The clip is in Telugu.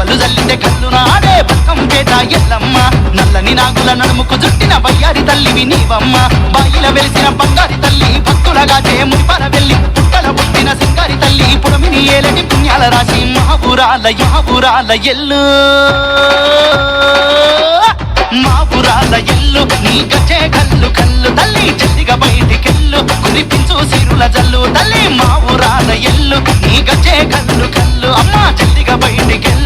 కవ్వలు జల్లితే కళ్ళు నాడే బతుకంపేట ఎల్లమ్మ నల్లని నాగుల నడుముకు జుట్టిన వయ్యారి తల్లివి నీవమ్మ బాయిల వెలిసిన బంగారి తల్లి భక్తులగాచే మురిపర వెళ్ళి పుట్టల పుట్టిన సింగారి తల్లి పుడమిని ఏలటి పుణ్యాల రాశి మా ఊరాల ఎల్లు మా ఊరాల ఎల్లు నీ గచ్చే కల్లు కల్లు తల్లి జల్దిగా బయటికెళ్ళు కురిపించు సిరుల జల్లు తల్లి మా ఊరాల ఎల్లు నీ గచ్చే కల్లు కల్లు అమ్మా జల్దిగా బయటికెళ్ళు